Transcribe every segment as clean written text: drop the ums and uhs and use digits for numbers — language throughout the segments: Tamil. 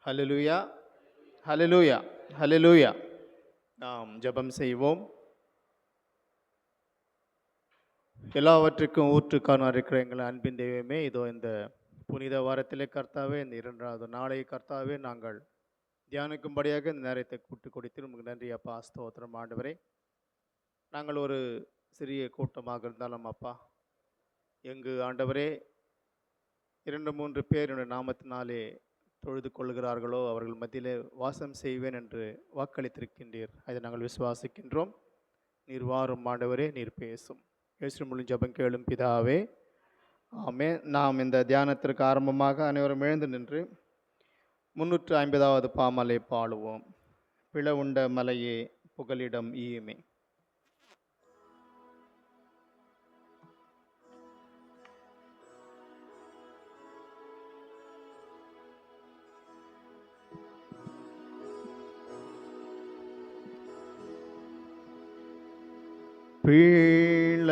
ஹல்லேலூயா, ஹல்லேலூயா, ஹல்லேலூயா. நாம் ஜெபம் செய்வோம். எல்லாவற்றுக்கும் ஊற்றுக்கான இருக்கிற எங்கள் அன்பின் தெய்வமே, இதோ இந்த புனித வாரத்திலே கர்த்தாவே, இந்த 2வது நாளை கர்த்தாவே நாங்கள் தியானிக்கும்படியாக இந்த நேரத்தை கூட்டு கொடுத்து உங்களுக்கு நன்றி அப்பா. ஸ்தோத்திரம் ஆண்டவரே. நாங்கள் ஒரு சிறிய கூட்டமாக இருந்தாலும் அப்பா, எங்கு ஆண்டவரே 2-3 பேர் என்னுடைய நாமத்தினாலே தொழுது கொள்கிறார்களோ அவர்கள் மத்தியிலே வாசம் செய்வேன் என்று வாக்களித்திருக்கின்றீர். அதை நாங்கள் விசுவாசிக்கின்றோம். நீர் வாரும் ஆண்டவரே, நீர் பேசும். இயேசு மூலம் ஜெபம் கேளும் பிதாவே, ஆமென். நாம் இந்த தியானத்திற்கு ஆரம்பமாக அனைவரும் எழுந்து நின்று 350வது பாமலை பாடுவோம். பிளவுண்ட மலையே புகலிடம் ஈயுமே.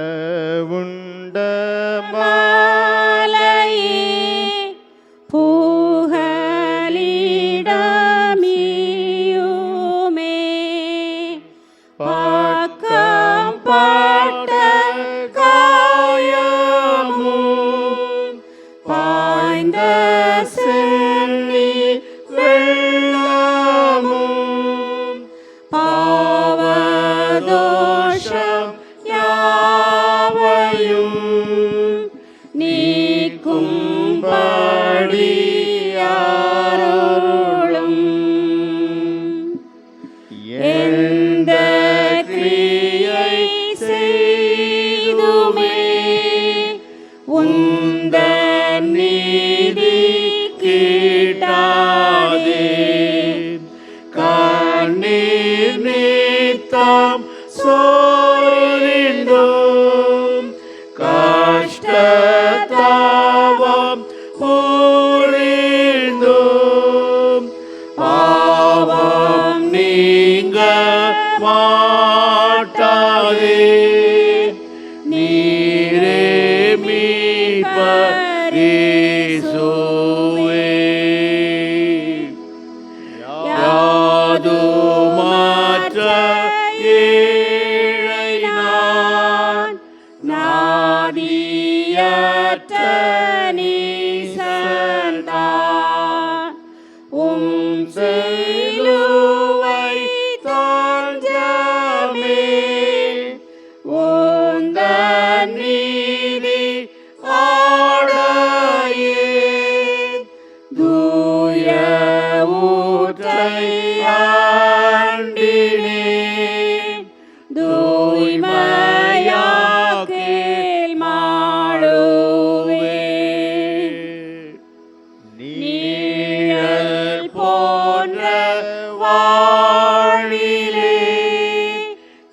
பிளவுண்ட மலையே புகலிடமியுமே, பக்கம் பட்ட காயமும் பாய்ந்த சென்னி வெள்ளமும் பாவதோஷம் யாவையும் நீக்கும்படி அருளும். எந்த கிரியை செய்துமே உந்தன் நீதி கிட்டாதே, கண்ணீர் நீத்தம் சோரிந்தும் கஷ்டத்தாவம் புரிந்தும் பாவம் நீங்க மாட்டாதே. நீரே மீட்பர் இயேசுவே, யாதுமற்ற ஏழை நான், நாதியற்ற நீசன்தான். உம் சிலுவை தஞ்சமே, உந்தன் நீதி ஆடையே, தூய ஊற்றை ஆண்டினேன், தூய்மையாக்கில் மாளுவே. நீழல் போன்ற வாழிலே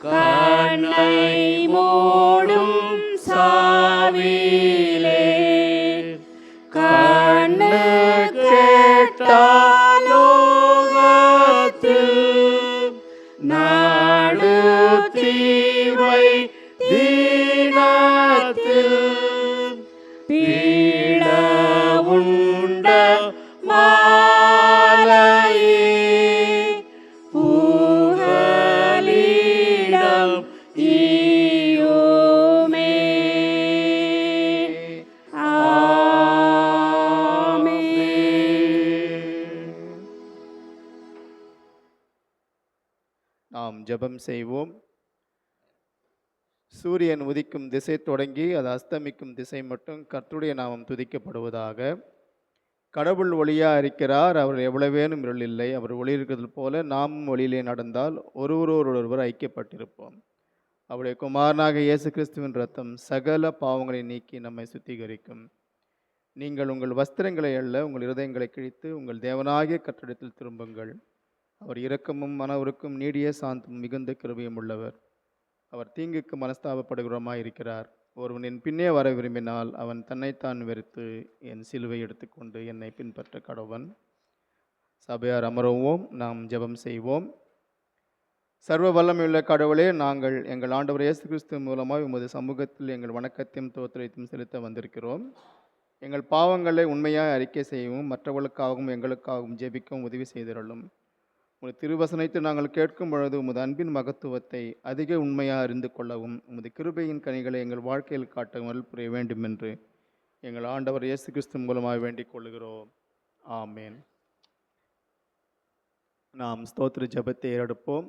கண்ணை மூடும் சாவிலே, கண்ணு கேட்டாலோகத்தில் நாடு தீவை தீனத்தில் பீடவுண்ட மாலையே புகலிடம் ஈயுமே. ஆமென். நாம் ஜெபம் செய்வோம். சூரியன் உதிக்கும் திசை தொடங்கி அது அஸ்தமிக்கும் திசை மட்டும் கர்த்தருடைய நாமம் துதிக்கப்படுவதாக. கடவுள் ஒளியாக இருக்கிறார், அவர் எவ்வளவேனும் இருள் இல்லை. அவர் ஒளி இருக்கிறது போல நாமும் ஒளியிலே நடந்தால் ஒருவரோடொருவர் ஐக்கியப்பட்டிருப்போம். அவருடைய குமாரனாக இயேசு கிறிஸ்துவின் இரத்தம் சகல பாவங்களை நீக்கி நம்மை சுத்திகரிக்கும். நீங்கள் உங்கள் வஸ்திரங்களை அல்ல, உங்கள் இருதயங்களை கிழித்து உங்கள் தேவனாகிய கர்த்தரிடத்தில் திரும்புங்கள். அவர் இரக்கமும் மன உருக்கும் நீடிய சாந்தமும் மிகுந்த கிருபையும் உள்ளவர். அவர் தீங்குக்கு மனஸ்தாபப்படுகிறவராய் இருக்கிறார். ஒருவன் என் பின்னே வர விரும்பினால் அவன் தன்னைத்தான் வெறுத்து என் சிலுவை எடுத்துக்கொண்டு என்னை பின்பற்ற கடவன். சபையார் அமருவோம், நாம் ஜெபம் செய்வோம். சர்வ வல்லமையுள்ள கடவுளே, நாங்கள் எங்கள் ஆண்டவர் இயேசு கிறிஸ்து மூலமாக உமது சமூகத்தில் எங்கள் வணக்கத்தையும் தோத்திரத்தையும் செலுத்த வந்திருக்கிறோம். எங்கள் பாவங்களை உண்மையாக அறிக்கை செய்யவும் மற்றவர்களுக்காகவும் எங்களுக்காகவும் ஜெபிக்கவும் உதவி செய்திருளும். உமது திருவசனத்தை நாங்கள் கேட்கும் பொழுது உமது அன்பின் மகத்துவத்தை அதிக உண்மையாக அறிந்து கொள்ளவும் உமது கிருபையின் கனிகளை எங்கள் வாழ்க்கையில் காட்டவும் அருள் புரிய வேண்டும் என்று எங்கள் ஆண்டவர் இயேசு கிறிஸ்து மூலமாக வேண்டிக் கொள்கிறோம். ஆமேன். நாம் ஸ்தோத்திர ஜெபத்தை ஏறெடுப்போம்.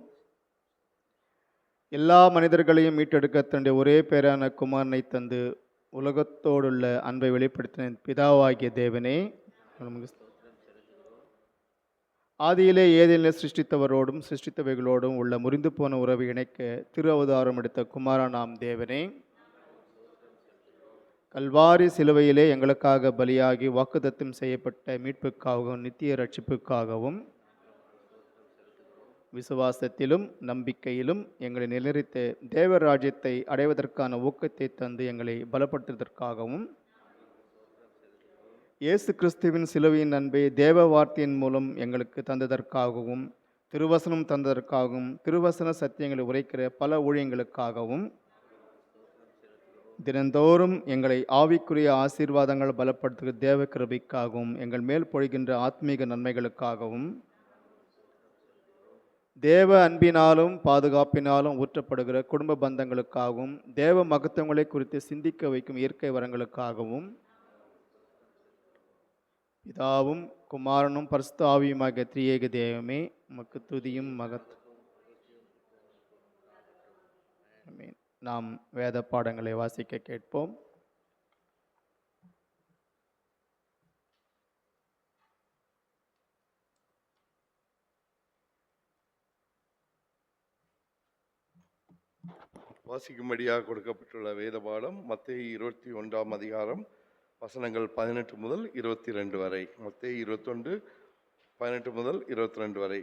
எல்லா மனிதர்களையும் மீட்டெடுக்க தன்னுடைய ஒரே பேரான குமாரனை தந்து உலகத்தோடுள்ள அன்பை வெளிப்படுத்தின பிதாவாகிய தேவனே, ஆதியிலே ஏதேனிலே சிருஷ்டித்தவரோடும் சிருஷ்டித்தவைகளோடும் உள்ள முறிந்து போன உறவை இணைக்க திரு அவதாரம் எடுத்த குமாரனாம் தேவனே, கல்வாரி சிலுவையிலே எங்களுக்காக பலியாகி வாக்குத்தத்தம் செய்யப்பட்ட மீட்புக்காகவும் நித்திய ரட்சிப்புக்காகவும் விசுவாசத்திலும் நம்பிக்கையிலும் எங்களை நிலைநிறுத்த தேவ ராஜ்யத்தை அடைவதற்கான ஊக்கத்தை தந்து எங்களை பலப்படுத்துவதற்காகவும் இயேசு கிறிஸ்துவின் சிலுவையின் அன்பை தேவ வார்த்தையின் மூலம் எங்களுக்கு தந்ததற்காகவும் திருவசனம் தந்ததற்காகவும் திருவசன சத்தியங்களை உரைக்கிற பல ஊழியங்களுக்காகவும் தினந்தோறும் எங்களை ஆவிக்குரிய ஆசீர்வாதங்கள் பலப்படுத்துகிற தேவ கிருபைக்காகவும் எங்கள் மேல் பொழிகின்ற ஆத்மீக நன்மைகளுக்காகவும் தேவ அன்பினாலும் பாதுகாப்பினாலும் ஊற்றப்படுகிற குடும்ப பந்தங்களுக்காகவும் தேவ மகத்துவங்களை குறித்து சிந்திக்க வைக்கும் இயற்கை வரங்களுக்காகவும் பிதாவும் குமாரனும் பரிசுத்த ஆவியுமாகிய திரியேக தேவமே உமக்கு துதியும் நாம் வேத பாடங்களை வாசிக்க கேட்போம். வாசிக்கும்படியாக கொடுக்கப்பட்டுள்ள வேத பாடம் மத்தேயு 21ஆம் அதிகாரம் வசனங்கள் 18 முதல் 22 வரை. மத்தேயு 21 18 முதல் 22 வரை.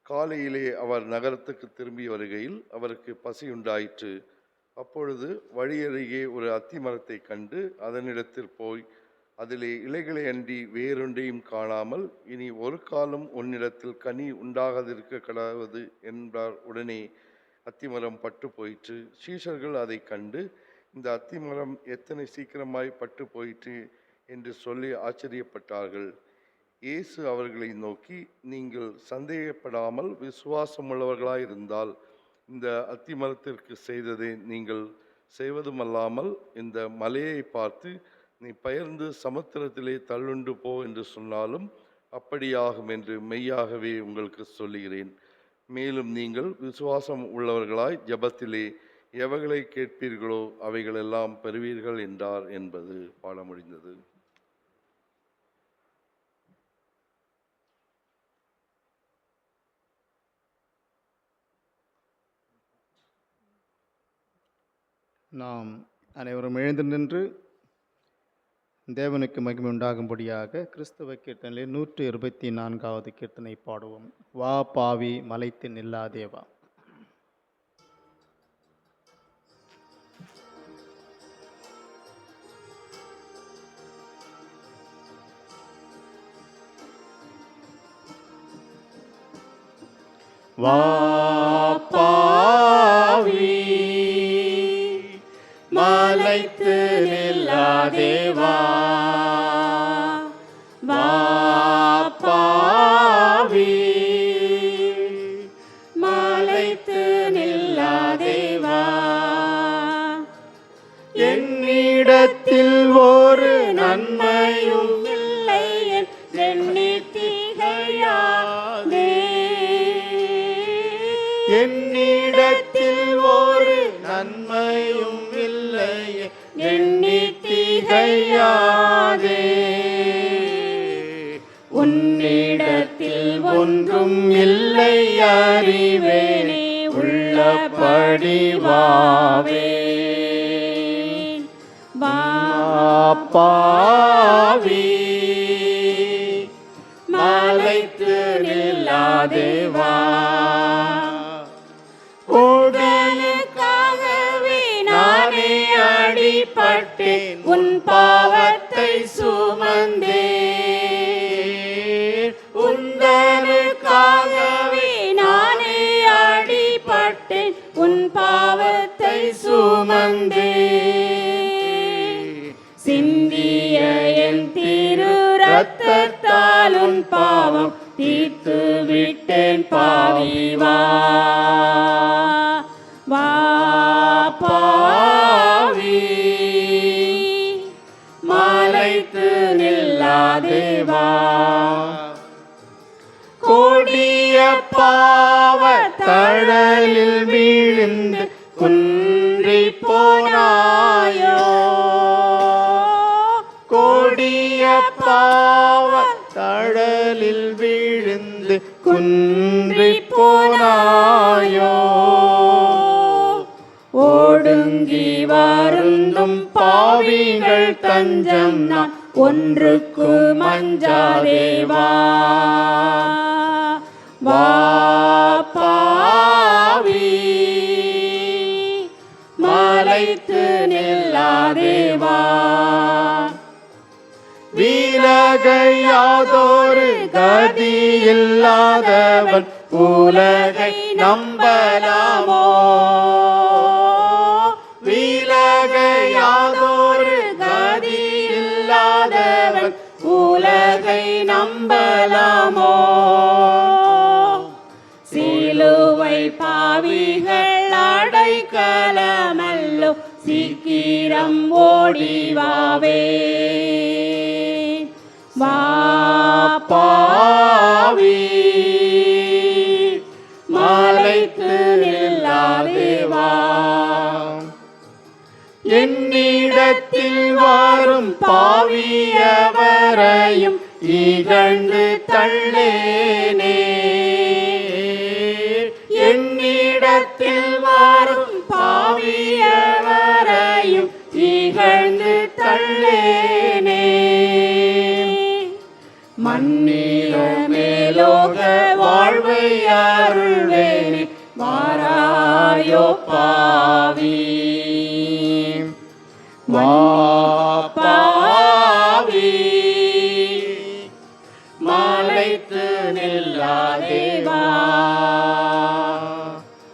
காலையிலே அவர் நகரத்துக்கு திரும்பி வருகையில் அவருக்கு பசி உண்டாயிற்று. அப்பொழுது வழியருகே ஒரு அத்தி மரத்தை கண்டு அதனிடத்தில் போய் அதிலே இலைகளை அன்றி வேறொன்றையும் காணாமல், இனி ஒரு காலம் உன்னிடத்தில் கனி உண்டாகாதிருக்க கடவுது என்றார். உடனே அத்திமரம் பட்டு போயிற்று. சீஷர்கள் அதை கண்டு, இந்த அத்திமரம் எத்தனை சீக்கிரமாய் பட்டு போயிற்று என்று சொல்லி ஆச்சரியப்பட்டார்கள். இயேசு அவர்களை நோக்கி, நீங்கள் சந்தேகப்படாமல் விசுவாசமுள்ளவர்களாயிருந்தால் இந்த அத்திமரத்திற்கு செய்ததை நீங்கள் செய்வதுமல்லாமல் இந்த மலையை பார்த்து, நீ பெயர்ந்து சமுத்திரத்திலே தள்ளுண்டு போ என்று சொன்னாலும் அப்படியாகும் என்று மெய்யாகவே உங்களுக்கு சொல்லுகிறேன். மேலும் நீங்கள் விசுவாசம் உள்ளவர்களாய் ஜெபத்திலே எவைகளை கேட்பீர்களோ அவைகளெல்லாம் பெறுவீர்கள் என்றார் என்பது பாட முடிந்தது. நாம் அனைவரும் எழுந்து நின்று தேவனுக்கு மகிமை உண்டாகும்படியாக கிறிஸ்தவ கீர்த்தனையிலே 124வது கீர்த்தனை பாடுவோம். வா பாவி மலைத்து நில்லாதேவா. வா பாவி மலைத்து நில்லாதேவா. வா பாவி மலைத்து நில்லாதேவா. என்னிடத்தில் ஒரு நன்மையும் இல்லை எண்ணி திகையாதே. என்னிடத்தில் ஒரு நன்மையும் இல்லை எண்ணி திகையாதே. உன்னிடத்தில் ஒன்றும் இல்லை அறிவேனே, உள்ளபடி வாவேன். வா பாவி மலைத்து நில்லாதேவா. உடலுக்காகவே நானே அடிபட்டேன், உன் பாவத்தை சுமந்தேன். உந்தனுக்காகவே நானே அடிபட்டேன், உன் பாவத்தை சுமந்தேன். சிந்திய பாவி வா வா பாவி மலைத்து நில்லாதே வா கொடிய பாவ தழலில் வீழ்ந்து குன்றி போனாயோ கொடிய பாவ தழலில் வீழ்ந்து குன்றி போனாயோ ஓடுங்கி வருந்தும் பாவிகள் தஞ்சம் நான் ஒன்றுக்கு மஞ்சாதே வா வா பாவி மலைத்து நில்லாதே வா விலகையாதோரு கதி இல்லாதவன் உலகை நம்பலாமோ விலகையாதோரு கதி இல்லாதவன் உலகை நம்பலாமோ சிலுவை பாவிகள் அடைக்கலமல்லோ சீக்கிரம் ஓடிவாவே வா பாவி மலைத்து நில்லாதே வா என்னிடத்தில் வரும் பாவியவரையும் இகழ்ந்து தள்ளேனே என்னிடத்தில் வரும் பாவியவரையும் இகழ்ந்து தள்ளேனே மன்னிட மேலோக வாழ்வை அருள்வேனே வாராயோ பாவி வா பாவி மலைத்து நில்லாதே வா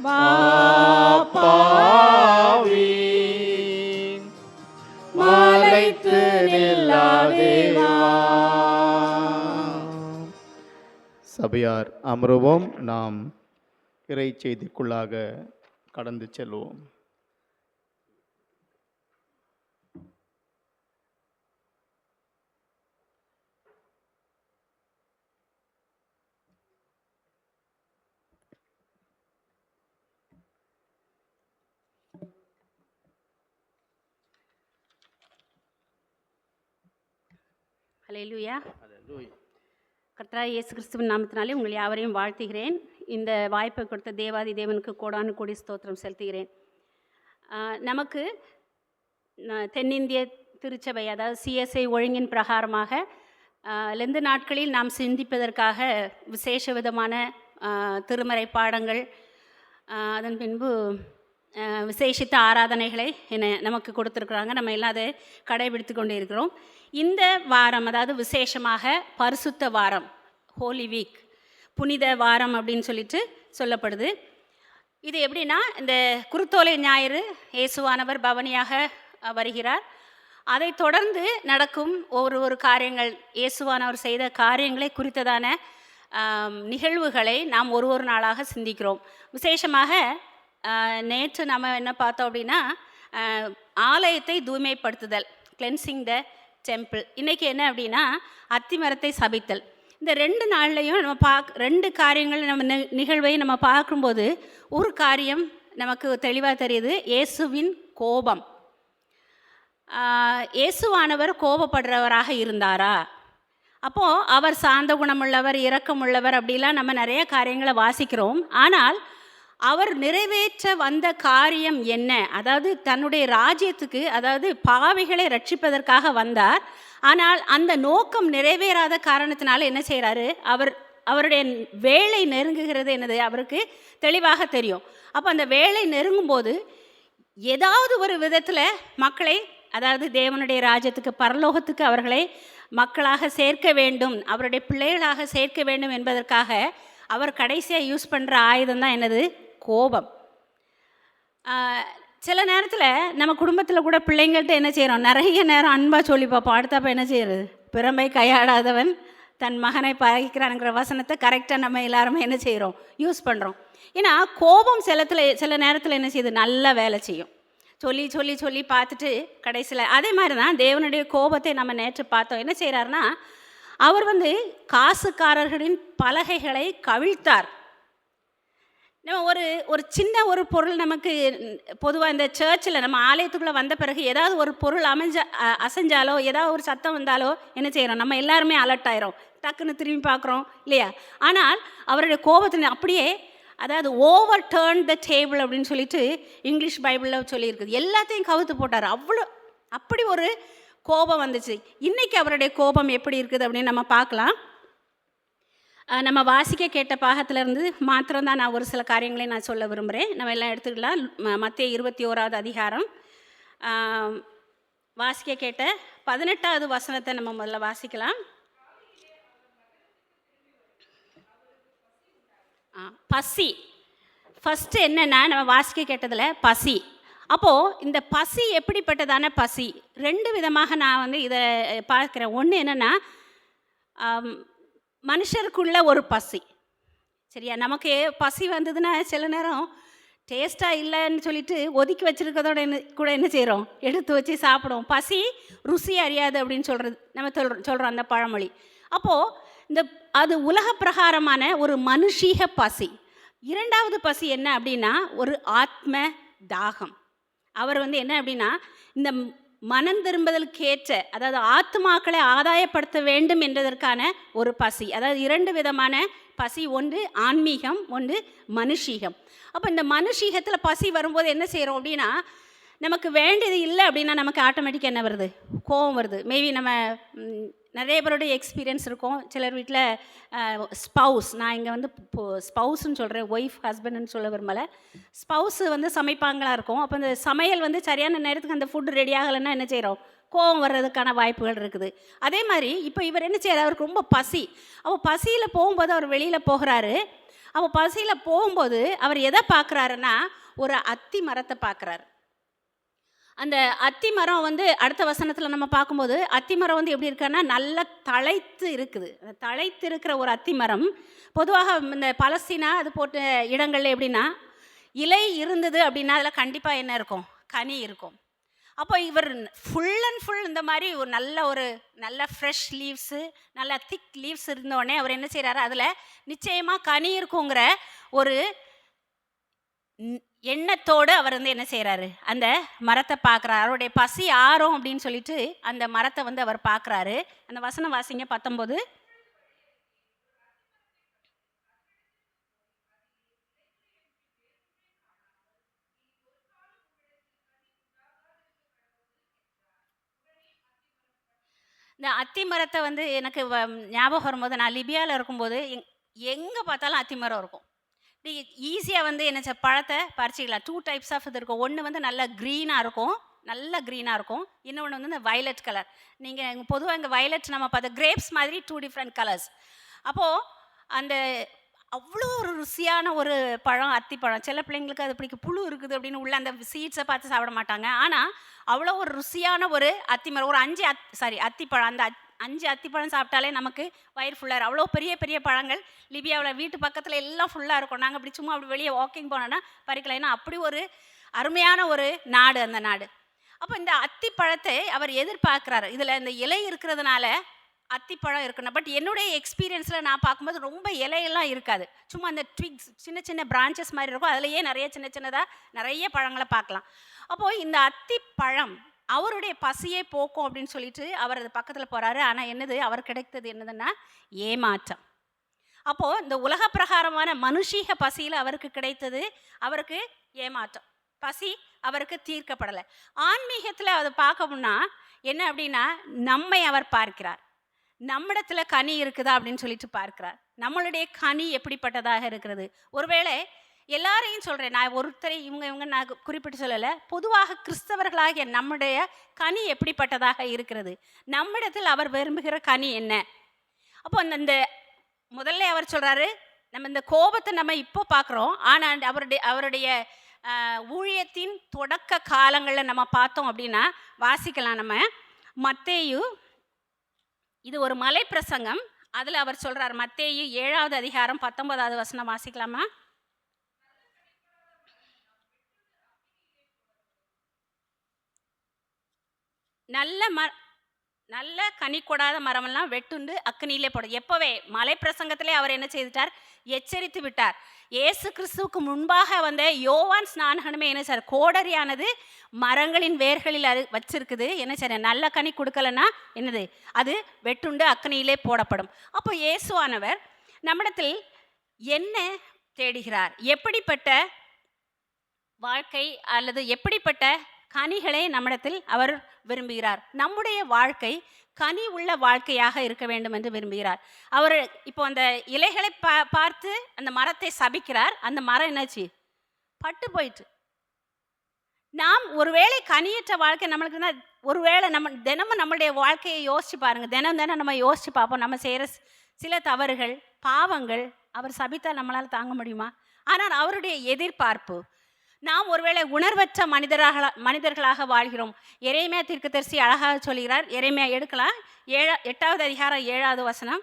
வா பாவி மலைத்து நில்லாதே வா சபையார் அமருவோம். நாம் இறை செய்திக்குள்ளாக கடந்து செல்வோம். ஹல்லேலூயா. கர்த்தராகிய இயேசு கிறிஸ்துவின் நாமத்தினாலே உங்கள் யாவரையும் வாழ்த்துகிறேன். இந்த வாய்ப்பை கொடுத்த தேவாதி தேவனுக்கு கோடானு கோடி ஸ்தோத்திரம் செலுத்துகிறேன். நமக்கு தென்னிந்திய திருச்சபை அதாவது சிஎஸ்ஐ ஒழுங்கின் பிரகாரமாக லெந்து நாட்களில் நாம் சிந்திப்பதற்காக விசேஷ விதமான திருமறை பாடங்கள் அதன் பின்பு விசேஷித்த ஆராதனைகளை நமக்கு கொடுத்துருக்குறாங்க. நம்ம எல்லாம் அதை கடைபிடித்து கொண்டு இருக்கிறோம். இந்த வாரம் அதாவது விசேஷமாக பரிசுத்த வாரம், ஹோலி வீக், புனித வாரம் அப்படின்னு சொல்லிட்டு சொல்லப்படுது. இது எப்படின்னா, இந்த குருத்தோலை ஞாயிறு இயேசுவானவர் பவனியாக வருகிறார். அதை தொடர்ந்து நடக்கும் ஒரு காரியங்கள், இயேசுவானவர் செய்த காரியங்களை குறித்ததான நிகழ்வுகளை நாம் ஒரு நாளாக சிந்திக்கிறோம். விசேஷமாக நேற்று நம்ம என்ன பார்த்தோம் அப்படின்னா, ஆலயத்தை தூய்மைப்படுத்துதல், கிளென்சிங் த டெம்பிள். இன்றைக்கி என்ன அப்படின்னா, அத்திமரத்தை சபித்தல். இந்த 2 நாள்லையும் நம்ம ரெண்டு காரியங்கள் நம்ம நிகழ்வை நம்ம பார்க்கும்போது ஒரு காரியம் நமக்கு தெளிவாக தெரியுது. இயேசுவின் கோபம். இயேசுவானவர் கோபப்படுறவராக இருந்தாரா? அப்போது அவர் சாந்த குணமுள்ளவர், இரக்கமுள்ளவர், அப்படிலாம் நம்ம நிறைய காரியங்களை வாசிக்கிறோம். ஆனால் அவர் நிறைவேற்ற வந்த காரியம் என்ன? அதாவது தன்னுடைய ராஜ்யத்துக்கு, அதாவது பாவிகளை ரட்சிப்பதற்காக வந்தார். ஆனால் அந்த நோக்கம் நிறைவேறாத காரணத்தினால என்ன செய்கிறாரு? அவருடைய வேலை நெருங்குகிறது என்னது அவருக்கு தெளிவாக தெரியும். அப்போ அந்த வேலை நெருங்கும்போது ஏதாவது ஒரு விதத்தில் மக்களை, அதாவது தேவனுடைய ராஜ்யத்துக்கு, பரலோகத்துக்கு அவர்களை மக்களாக சேர்க்க வேண்டும், அவருடைய பிள்ளைகளாக சேர்க்க வேண்டும் என்பதற்காக அவர் கடைசியாக யூஸ் பண்ணுற ஆயுதம் தான் என்னது? கோபம். சில நேரத்தில் நம்ம குடும்பத்தில் கூட பிள்ளைங்கள்ட்ட என்ன செய்கிறோம்? நிறைய நேரம் அன்பாக சொல்லி பார்ப்போம். அடுத்தப்போ என்ன செய்கிறது? பிறம்பை கையாடாதவன் தன் மகனை பகைக்கிறானுங்கிற வசனத்தை கரெக்டாக நம்ம எல்லாருமே என்ன செய்கிறோம், யூஸ் பண்ணுறோம். ஏன்னா கோபம் சில நேரத்தில் என்ன செய்யுது, நல்ல வேலை செய்யும். சொல்லி சொல்லி சொல்லி பார்த்துட்டு கடைசியில் அதே மாதிரி தான் தேவனுடைய கோபத்தை நம்ம நேற்று பார்த்தோம். என்ன செய்கிறாருன்னா, அவர் காசுக்காரர்களின் பலகைகளை கவிழ்த்தார். நம்ம ஒரு சின்ன ஒரு பொருள் நமக்கு பொதுவாக இந்த சர்ச்சில் நம்ம ஆலயத்துக்குள்ளே வந்த பிறகு ஏதாவது ஒரு பொருள் அசைஞ்சாலோ ஏதாவது ஒரு சத்தம் வந்தாலோ என்ன செய்கிறோம், நம்ம எல்லாருமே அலர்ட் ஆயிரும், டக்குன்னு திரும்பி பார்க்குறோம் இல்லையா. ஆனால் அவருடைய கோபத்தில் அப்படியே, அதாவது ஓவர் டேர்ன் த டேபிள் அப்படின்னு சொல்லிட்டு இங்கிலீஷ் பைபிளில் சொல்லியிருக்குது. எல்லாத்தையும் கவுத்து போட்டார். அப்படி ஒரு கோபம் வந்துச்சு. இன்றைக்கி அவருடைய கோபம் எப்படி இருக்குது அப்படின்னு நம்ம பார்க்கலாம். நம்ம வாசிக்க கேட்ட பாகத்திலேருந்து மாத்திரம்தான் நான் ஒரு சில காரியங்களை நான் சொல்ல விரும்புகிறேன். நம்ம எல்லாம் எடுத்துக்கலாம். மத்தேயு 21 அதிகாரம் வாசிக்க கேட்ட 18வது வசனத்தை நம்ம முதல்ல வாசிக்கலாம். பசி ஃபஸ்ட்டு என்னென்னா, நம்ம வாசிக்க கேட்டதில் பசி. அப்போது இந்த பசி எப்படிப்பட்டதான பசி, 2 விதமாக நான் இதை பார்க்குறேன். ஒன்று என்னென்னா, மனுஷருக்குள்ள ஒரு பசி, சரியா. நமக்கு பசி வந்ததுன்னா சில நேரம் டேஸ்ட்டாக இல்லைன்னு சொல்லிட்டு ஒதுக்கி வச்சுருக்கிறதோட கூட என்ன செய்கிறோம், எடுத்து வச்சு சாப்பிடுவோம். பசி ருசி அறியாது அப்படின்னு நம்ம சொல்கிறோம் அந்த பழமொழி. அப்போது அது உலக பிரகாரமான ஒரு மனுஷீக பசி. 2வது பசி என்ன அப்படின்னா, ஒரு ஆத்ம தாகம். அவர் என்ன அப்படின்னா, இந்த மனம் திரும்புதலுக்கேற்ற, அதாவது ஆத்மாக்களை ஆதாயப்படுத்த வேண்டும் என்பதற்கான ஒரு பசி. அதாவது 2 விதமான பசி, ஒன்று ஆன்மீகம், ஒன்று மனுஷீகம். அப்போ இந்த மனுஷீகத்தில் பசி வரும்போது என்ன செய்கிறோம் அப்படின்னா, நமக்கு வேண்டியது இல்லை அப்படின்னா நமக்கு ஆட்டோமேட்டிக்காக என்ன வருது, கோபம் வருது. மேபி நம்ம நிறைய பேருடைய எக்ஸ்பீரியன்ஸ் இருக்கும். சிலர் வீட்டில் ஸ்பவுஸ், நான் இங்கே ஸ்பவுஸ்ன்னு சொல்கிறேன், ஒய்ஃப் ஹஸ்பண்ட்னு சொல்ல விரும்பலை. ஸ்பவுஸு சமைப்பாங்களா இருக்கும். அப்போ இந்த சமையல் சரியான நேரத்துக்கு அந்த ஃபுட்டு ரெடி ஆகலைன்னா என்ன செய்கிறோம், கோபம் வர்றதுக்கான வாய்ப்புகள் இருக்குது. அதே மாதிரி இப்போ இவர் என்ன செய்கிறார், அவருக்கு ரொம்ப பசி. அப்போ பசியில் போகும்போது அவர் வெளியில் போகிறாரு. அப்போ பசியில் போகும்போது அவர் எதை பார்க்குறாருன்னா, ஒரு அத்தி மரத்தை பார்க்குறாரு. அந்த அத்தி மரம் அடுத்த வசனத்தில் நம்ம பார்க்கும்போது அத்தி மரம் எப்படி இருக்குன்னா, நல்லா தழைத்து இருக்குது. அந்த தழைத்து இருக்கிற ஒரு அத்தி மரம் பொதுவாக இந்த பலஸ்தீனா அது போட்ட இடங்கள்ல எப்படின்னா, இலை இருந்தது அப்படின்னா அதில் கண்டிப்பாக என்ன இருக்கும், கனி இருக்கும். அப்போ இவர் ஃபுல் அண்ட் ஃபுல் இந்த மாதிரி ஒரு நல்ல ஃப்ரெஷ் லீவ்ஸு, நல்ல திக் லீவ்ஸ் இருந்தோடனே அவர் என்ன செய்கிறாரு, அதில் நிச்சயமாக கனி இருக்குங்கிற ஒரு எண்ணத்தோடு அவர் என்ன செய்கிறாரு, அந்த மரத்தை பார்க்குறாரு. அவருடைய பசி ஆறும் அப்படின்னு சொல்லிட்டு அந்த மரத்தை அவர் பார்க்குறாரு. அந்த வசனம் வாசிங்க, 19. இந்த அத்தி மரத்தை எனக்கு ஞாபகம் வரும்போது, நான் லிபியாவில் இருக்கும்போது எங்கே பார்த்தாலும் அத்தி மரம் இருக்கும். ஈஸியாக என்ன பழத்தை பறிச்சிக்கலாம். 2 டைப்ஸ் ஆஃப் இது இருக்கும். ஒன்று நல்ல க்ரீனாக இருக்கும், நல்ல க்ரீனாக இருக்கும். இன்னொன்று இந்த வயலட் கலர். நீங்கள் பொதுவாக இங்கே வயலட் நம்ம பார்த்த கிரேப்ஸ் மாதிரி 2 டிஃப்ரெண்ட் கலர்ஸ். அப்போது அந்த அவ்வளோ ஒரு ருசியான ஒரு பழம், அத்திப்பழம். சில பிள்ளைங்களுக்கு அது பிடிக்கும், புழு இருக்குது அப்படின்னு உள்ள அந்த சீட்ஸை பார்த்து சாப்பிட மாட்டாங்க. ஆனால் அவ்வளோ ஒரு ருசியான ஒரு அத்திமரம், ஒரு 5 அத்திப்பழம். அந்த 5 அத்திப்பழம் சாப்பிட்டாலே நமக்கு வயிறு ஃபுல்லாக. அவ்வளோ பெரிய பெரிய பழங்கள் லிபியாவில் வீட்டு பக்கத்தில் எல்லாம் ஃபுல்லாக இருக்கும். நாங்கள் அப்படி சும்மா அப்படி வெளியே வாக்கிங் போனோன்னா பறிக்கலாம். ஏன்னா அப்படி ஒரு அருமையான ஒரு நாடு அந்த நாடு. அப்போ இந்த அத்திப்பழத்தை அவர் எதிர்பார்க்குறாரு. இதில் இந்த இலை இருக்கிறதுனால அத்திப்பழம் இருக்கணும். பட் என்னுடைய எக்ஸ்பீரியன்ஸில் நான் பார்க்கும்போது ரொம்ப இலையெல்லாம் இருக்காது. சும்மா அந்த ட்விக்ஸ், சின்ன சின்ன பிரான்ச்சஸ் மாதிரி இருக்கும். அதுலேயே நிறைய சின்ன சின்னதாக நிறைய பழங்களை பார்க்கலாம். அப்போது இந்த அத்திப்பழம் அவருடைய பசியை போக்கும் அப்படின்னு சொல்லிட்டு அவர் அது பக்கத்தில் போகிறாரு. ஆனால் என்னது, அவர் கிடைத்தது என்னதுன்னா ஏமாற்றம். அப்போது இந்த உலக பிரகாரமான மனுஷீக பசியில் அவருக்கு கிடைத்தது, அவருக்கு ஏமாற்றம். பசி அவருக்கு தீர்க்கப்படலை. ஆன்மீகத்தில் அதை பார்க்கணும்னா என்ன அப்படின்னா, நம்மை அவர் பார்க்கிறார். நம்மிடத்தில் கனி இருக்குதா அப்படின்னு சொல்லிட்டு பார்க்கிறார். நம்மளுடைய கனி எப்படிப்பட்டதாக இருக்கிறது. ஒருவேளை எல்லாரையும் சொல்கிறேன், நான் ஒருத்தரை இவங்க நான் குறிப்பிட்டு சொல்லலை, பொதுவாக கிறிஸ்தவர்களாகிய நம்முடைய கனி எப்படிப்பட்டதாக இருக்கிறது, நம்மிடத்தில் அவர் விரும்புகிற கனி என்ன. அப்போ இந்த முதல்ல அவர் சொல்கிறாரு, நம்ம இந்த கோபத்தை நம்ம இப்போ பார்க்குறோம். ஆனால் அவருடைய ஊழியத்தின் தொடக்க காலங்களில் நம்ம பார்த்தோம் அப்படின்னா வாசிக்கலாம். நம்ம மத்தேயு, இது ஒரு மலை பிரசங்கம். அதில் அவர் சொல்கிறார், மத்தேயு 7வது அதிகாரம் 19வது வசனம் வாசிக்கலாமா? நல்ல கனி கொடாத மரமெல்லாம் வெட்டுண்டு அக்னியிலே போடும். எப்போவே மலை பிரசங்கத்திலே அவர் என்ன செய்துட்டார்? எச்சரித்து விட்டார். இயேசு கிறிஸ்துவுக்கு முன்பாக வந்த யோவான் ஸ்நானகனுமே என்ன சார், கோடரியானது மரங்களின் வேர்களில் வச்சிருக்குது. என்ன சார், நல்ல கனி கொடுக்கலன்னா என்னது, அது வெட்டுண்டு அக்னியிலே போடப்படும். அப்போ இயேசுவானவர் நம்மிடத்தில் என்ன தேடுகிறார்? எப்படிப்பட்ட வாழ்க்கை அல்லது எப்படிப்பட்ட கனிகளை நம்மிடத்தில் அவர் விரும்புகிறார்? நம்முடைய வாழ்க்கை கனி உள்ள வாழ்க்கையாக இருக்க வேண்டும் என்று விரும்புகிறார். அவர் இப்போ அந்த இலைகளை பார்த்து அந்த மரத்தை சபிக்கிறார். அந்த மரம் என்னாச்சு? பட்டு போயிட்டு. நாம் ஒருவேளை கனியற்ற வாழ்க்கை நம்மளுக்குன்னா, ஒருவேளை நம்ம தினமும் நம்மளுடைய வாழ்க்கையை யோசிச்சு பாருங்க. தினம் நம்ம யோசிச்சு பார்ப்போம். நம்ம செய்கிற சில தவறுகள், பாவங்கள் அவர் சபித்தால் நம்மளால் தாங்க முடியுமா? ஆனால் அவருடைய எதிர்பார்ப்பு, நாம் ஒருவேளை உணர்வற்ற மனிதர்களாக வாழ்கிறோம். எரேமியா தீர்க்கதரிசி அழகாக சொல்கிறார். எரேமியா எடுக்கலாம், 8வது அதிகாரம் 7வது வசனம்.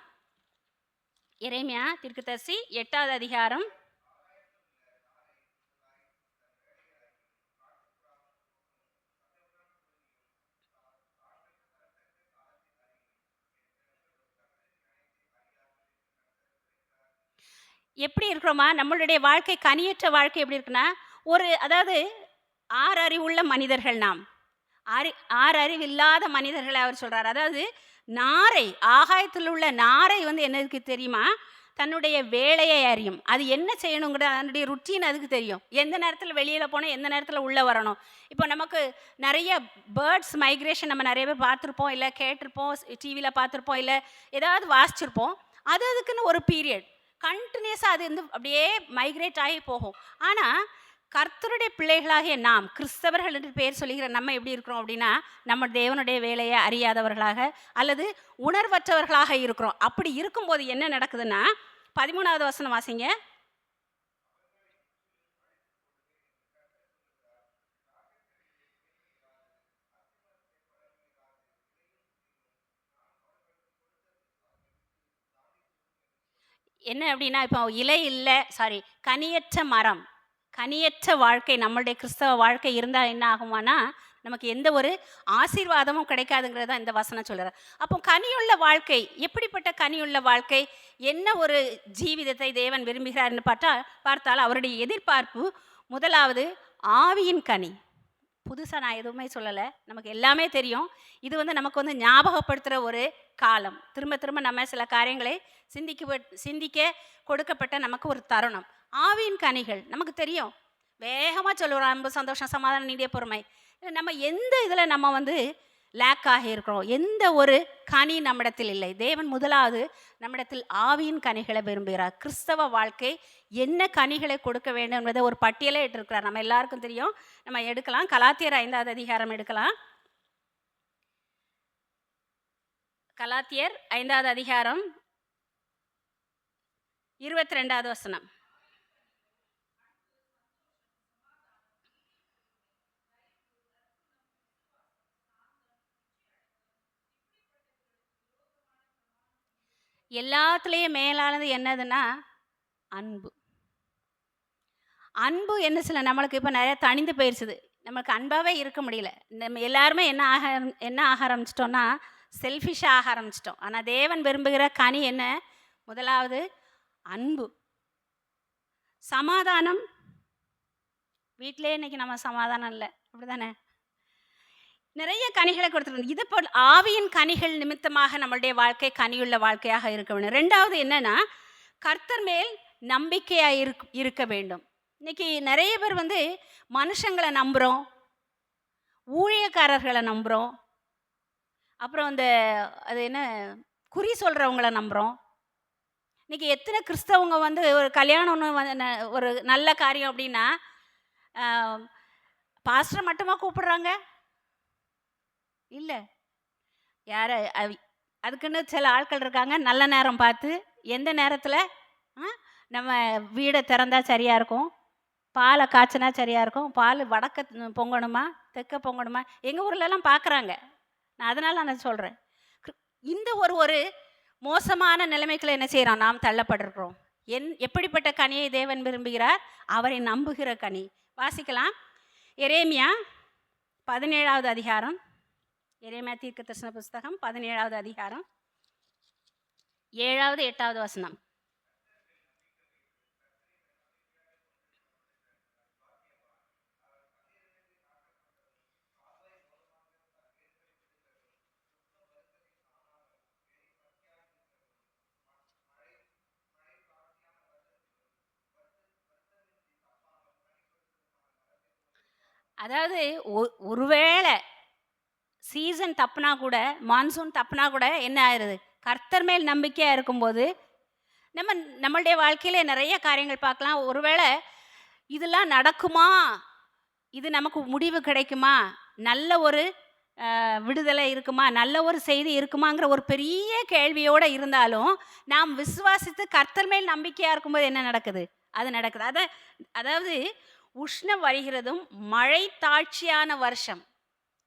எரேமியா தீர்க்கதரிசி 8வது அதிகாரம் எப்படி இருக்கிறோமா? நம்மளுடைய வாழ்க்கை கனியற்ற வாழ்க்கை எப்படி இருக்குன்னா, அதாவது 6 அறிவுள்ள மனிதர்கள் நாம், 6 அறிவு இல்லாத மனிதர்களை அவர் சொல்கிறார். அதாவது நாரை, ஆகாயத்தில் உள்ள நாரை என்னதுக்கு தெரியுமா? தன்னுடைய வேலையை அறியும். அது என்ன செய்யணுங்கிற அதனுடைய ருட்டீன் அதுக்கு தெரியும். எந்த நேரத்தில் வெளியில் போகணும், எந்த நேரத்தில் உள்ளே வரணும். இப்போ நமக்கு நிறைய பேர்ட்ஸ் மைக்ரேஷன் நம்ம நிறைய பேர் பார்த்துருப்போம், இல்லை கேட்டிருப்போம், டிவியில் பார்த்துருப்போம், இல்லை ஏதாவது வாசிச்சிருப்போம். அதுக்குன்னு ஒரு பீரியட் கண்டினியூஸாக அது அப்படியே மைக்ரேட் ஆகி போகும். ஆனால் கர்த்தருடைய பிள்ளைகளாகிய நாம், கிறிஸ்தவர்கள் என்று பெயர் சொல்லுகிற நம்ம எப்படி இருக்கிறோம் அப்படின்னா, நம்ம தேவனுடைய வேலையை அறியாதவர்களாக அல்லது உணர்வற்றவர்களாக இருக்கிறோம். அப்படி இருக்கும்போது என்ன நடக்குதுன்னா, 13வது வசனம் வாசிங்க. என்ன அப்படின்னா, இப்போ இலை இல்லை, கனியற்ற மரம், கனியற்ற வாழ்க்கை நம்மளுடைய கிறிஸ்தவ வாழ்க்கை இருந்தால் என்ன ஆகுமானா, நமக்கு எந்த ஒரு ஆசீர்வாதமும் கிடைக்காதுங்கிறத இந்த வசனம் சொல்கிறார். அப்போ கனியுள்ள வாழ்க்கை, எப்படிப்பட்ட கனியுள்ள வாழ்க்கை, என்ன ஒரு ஜீவிதத்தை தேவன் விரும்புகிறார்னு பார்த்தால் அவருடைய எதிர்பார்ப்பு முதலாவது ஆவியின் கனி. புதுசாக நான் எதுவுமே சொல்லலை, நமக்கு எல்லாமே தெரியும். இது நமக்கு ஞாபகப்படுத்துகிற ஒரு காலம். திரும்ப திரும்ப நம்ம சில காரியங்களை சிந்திக்க கொடுக்கப்பட்ட நமக்கு ஒரு தருணம். ஆவியின் கனிகள் நமக்கு தெரியும், வேகமாக சொல்லுவோம். அன்பு, சந்தோஷம், சமாதானம், நீடிய பொறுமை. நம்ம எந்த இதில் நம்ம லேக் ஆகி இருக்கிறோம்? எந்த ஒரு கனி நம்மிடத்தில் இல்லை. தேவன் முதலாவது நம்மிடத்தில் ஆவியின் கனிகளை விரும்புகிறார். கிறிஸ்தவ வாழ்க்கை என்ன கனிகளை கொடுக்க வேண்டும் என்பதை ஒரு பட்டியலே இட்டிருக்கிறார். நம்ம எல்லாருக்கும் தெரியும், நம்ம எடுக்கலாம். கலாத்தியர் 5வது அதிகாரம் எடுக்கலாம். கலாத்தியர் 5வது அதிகாரம் 22வது வசனம். எல்லாத்துலேயும் மேலானது என்னதுன்னா அன்பு. அன்பு என்ன நம்மளுக்கு இப்போ நிறைய தணிந்து போயிடுச்சுது. நம்மளுக்கு அன்பாகவே இருக்க முடியல. நம்ம எல்லாருமே என்ன ஆக ஆரம்பிச்சிட்டோம்னா, செல்ஃபிஷாக ஆக ஆரம்பிச்சிட்டோம். ஆனால் தேவன் விரும்புகிற கனி என்ன? முதலாவது அன்பு. சமாதானம். வீட்டிலே இன்னைக்கு நம்ம சமாதானம் இல்லை, அப்படி தானே? நிறைய கனிகளை கொடுத்துருக்கோம். இது போல் ஆவியின் கனிகள் நிமித்தமாக நம்மளுடைய வாழ்க்கை கனியுள்ள வாழ்க்கையாக இருக்க வேண்டும். 2வது என்னன்னா, கர்த்தர் மேல் நம்பிக்கையாக இருக்க வேண்டும். இன்னைக்கு நிறைய பேர் மனுஷங்களை நம்புகிறோம், ஊழியக்காரர்களை நம்புகிறோம், அப்புறம் அது என்ன குறி சொல்கிறவங்கள நம்புகிறோம். இன்றைக்கி எத்தனை கிறிஸ்தவங்க ஒரு கல்யாணம் ஒரு நல்ல காரியம் அப்படின்னா பாஸ்டரை மட்டுமா கூப்பிடுறாங்க? இல்லை, யாரை அதுக்குன்னு சில ஆட்கள் இருக்காங்க. நல்ல நேரம் பார்த்து எந்த நேரத்தில் நம்ம வீடை திறந்தா சரியாக இருக்கும், பாலை காய்ச்சினா சரியாக இருக்கும், பால் வடக்க பொங்கணுமா தெற்க பொங்கணுமா, எங்கள் ஊர்லலாம் பார்க்குறாங்க. நான் அதனால் நான் சொல்கிறேன், இந்த ஒரு மோசமான நிலைமைக்குள்ள என்ன செய்கிறோம்? நாம் தள்ளப்பட்டிருக்கிறோம். எப்படிப்பட்ட கனியை தேவன் விரும்புகிறார்? அவரை நம்புகிற கனி. வாசிக்கலாம். எரேமியா 17வது அதிகாரம். எரேமியா தீர்க்கதரிசன புஸ்தகம் 17வது அதிகாரம் 7வது 8வது வசனம். அதாவது ஒருவேளை சீசன் தப்புனா கூட, மான்சூன் தப்புனா கூட என்ன ஆயிடுது? கர்த்தர் மேல் நம்பிக்கையாக இருக்கும்போது நம்மளுடைய வாழ்க்கையில் நிறைய காரியங்கள் பார்க்கலாம். ஒருவேளை இதெல்லாம் நடக்குமா, இது நமக்கு முடிவு கிடைக்குமா, நல்ல ஒரு விடுதலை இருக்குமா, நல்ல ஒரு செய்தி இருக்குமாங்கிற ஒரு பெரிய கேள்வியோடு இருந்தாலும் நாம் விசுவாசித்து கர்த்தர் மேல் நம்பிக்கையாக இருக்கும்போது என்ன நடக்குது? அது நடக்குது. அதாவது உஷ்ணம் வருகிறதும் மழை தாட்சியான வருஷம்.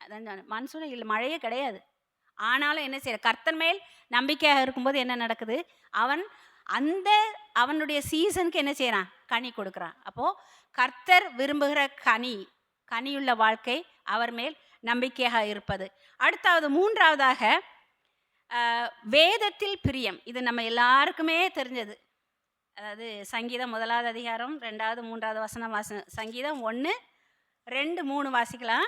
அதான் மான்சூன் இல்லை, மழையே கிடையாது. ஆனாலும் என்ன செய்யற? கர்த்தர் மேல் நம்பிக்கையாக இருக்கும்போது என்ன நடக்குது? அவனுடைய சீசனுக்கு என்ன செய்யறான்? கனி கொடுக்குறான். அப்போது கர்த்தர் விரும்புகிற கனியுள்ள வாழ்க்கை, அவர் மேல் நம்பிக்கையாக இருப்பது. அடுத்தாவது, மூன்றாவதாக வேதத்தில் பிரியம். இது நம்ம எல்லாருக்குமே தெரிஞ்சது. அதாவது சங்கீதம் 1வது அதிகாரம் 2வது 3வது வசனம் சங்கீதம் 1, 2, 3 வாசிக்கலாம்.